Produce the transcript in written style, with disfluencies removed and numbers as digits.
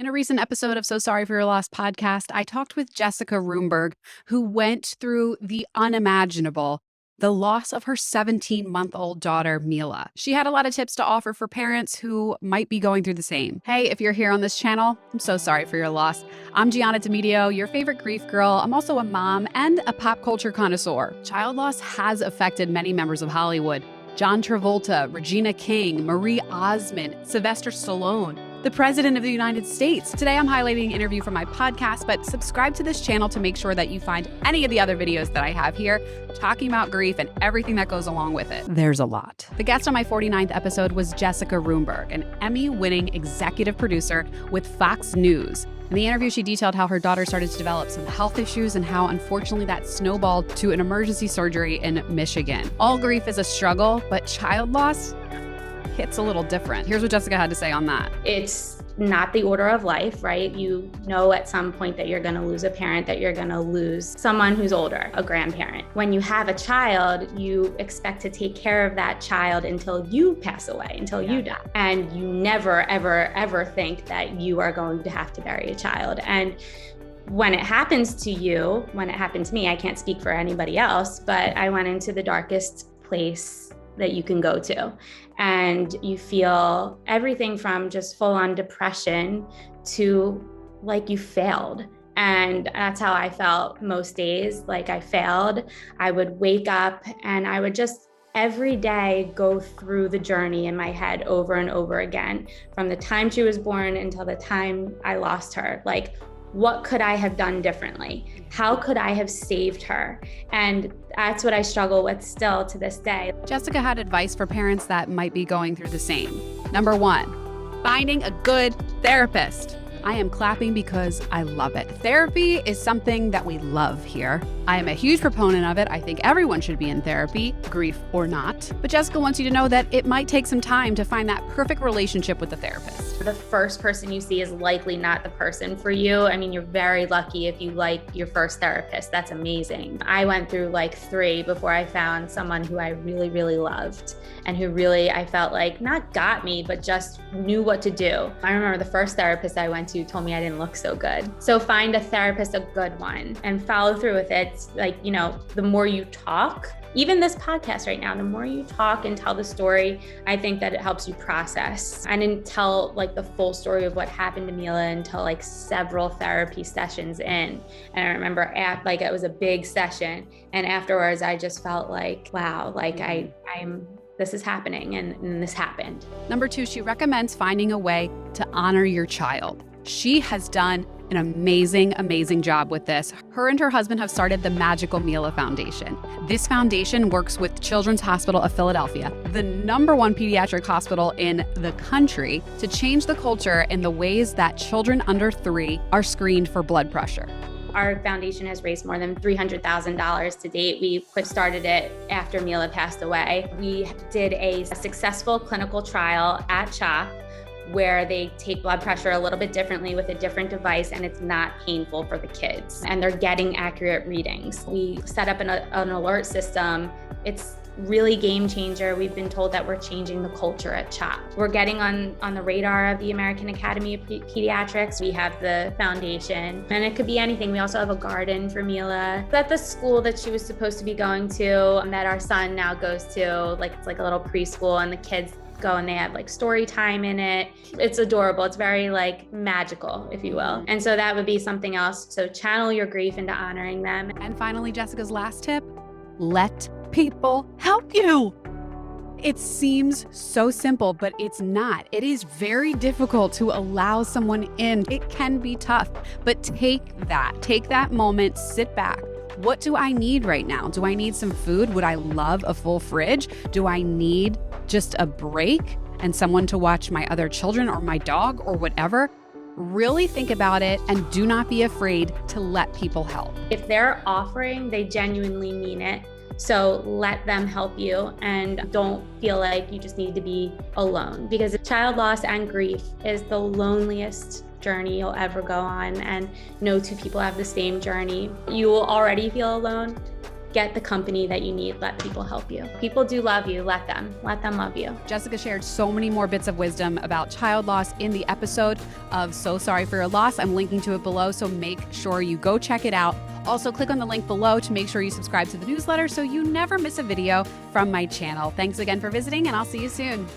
In a recent episode of So Sorry for Your Loss podcast, I talked with Jessica Roomberg, who went through the unimaginable, the loss of her 17-month-old daughter, Mila. She had a lot of tips to offer for parents who might be going through the same. Hey, if you're here on this channel, I'm so sorry for your loss. I'm Gianna Demedio, your favorite grief girl. I'm also a mom and a pop culture connoisseur. Child loss has affected many members of Hollywood. John Travolta, Regina King, Marie Osmond, Sylvester Stallone, the President of the United States. Today, I'm highlighting an interview from my podcast, but subscribe to this channel to make sure that you find any of the other videos that I have here talking about grief and everything that goes along with it. There's a lot. The guest on my 49th episode was Jessica Roomberg, an Emmy-winning executive producer with Fox News. In the interview, she detailed how her daughter started to develop some health issues and how, unfortunately, that snowballed to an emergency surgery in Michigan. All grief is a struggle, but child loss hits a little different. Here's what Jessica had to say on that. It's not the order of life, right? You know at some point that you're going to lose a parent, that you're going to lose someone who's older, a grandparent. When you have a child, you expect to take care of that child until you pass away, until you die. And you never, ever, ever think that you are going to have to bury a child. And when it happens to you, when it happened to me, I can't speak for anybody else, but I went into the darkest place that you can go to. And you feel everything from just full on depression to like you failed. And that's how I felt most days, like I failed. I would wake up and I would just every day go through the journey in my head over and over again, from the time she was born until the time I lost her. Like, what could I have done differently? How could I have saved her? And that's what I struggle with still to this day. Jessica had advice for parents that might be going through the same. Number one, finding a good therapist. I am clapping because I love it. Therapy is something that we love here. I am a huge proponent of it. I think everyone should be in therapy, grief or not. But Jessica wants you to know that it might take some time to find that perfect relationship with the therapist. The first person you see is likely not the person for you. I mean, you're very lucky if you like your first therapist. That's amazing. I went through like 3 before I found someone who I really, really loved and who really, I felt like not got me, but just knew what to do. I remember the first therapist I went to told me I didn't look so good. So find a therapist, a good one, and follow through with it. Like, you know, the more you talk, even this podcast right now, the more you talk and tell the story, I think that it helps you process. I didn't tell like the full story of what happened to Mila until like several therapy sessions in. And I remember like it was a big session. And afterwards I just felt like, wow, like this is happening and this happened. Number 2, she recommends finding a way to honor your child. She has done an amazing, amazing job with this. Her and her husband have started the Magical Mila Foundation. This foundation works with Children's Hospital of Philadelphia, the #1 pediatric hospital in the country, to change the culture in the ways that children under 3 are screened for blood pressure. Our foundation has raised more than $300,000 to date. We started it after Mila passed away. We did a successful clinical trial at CHOP where they take blood pressure a little bit differently with a different device, and it's not painful for the kids, and they're getting accurate readings. We set up an alert system. It's really game changer. We've been told that we're changing the culture at CHOP. We're getting on the radar of the American Academy of Pediatrics. We have the foundation, and it could be anything. We also have a garden for Mila. At the school that she was supposed to be going to, that our son now goes to, like it's like a little preschool, and the kids go and they have like story time in it. It's adorable. It's very like magical, if you will. And so that would be something else. So channel your grief into honoring them. And finally, Jessica's last tip, let people help you. It seems so simple, but it's not. It is very difficult to allow someone in. It can be tough, but take that moment, sit back. What do I need right now? Do I need some food? Would I love a full fridge? Do I need just a break and someone to watch my other children or my dog or whatever? Really think about it and do not be afraid to let people help. If they're offering, they genuinely mean it. So let them help you and don't feel like you just need to be alone, because child loss and grief is the loneliest journey you'll ever go on, and no 2 people have the same journey. You will already feel alone, get the company that you need. Let people help you. People do love you. Let them love you. Jessica shared so many more bits of wisdom about child loss in the episode of So Sorry for Your Loss. I'm linking to it below, so make sure you go check it out. Also, click on the link below to make sure you subscribe to the newsletter so you never miss a video from my channel. Thanks again for visiting, and I'll see you soon.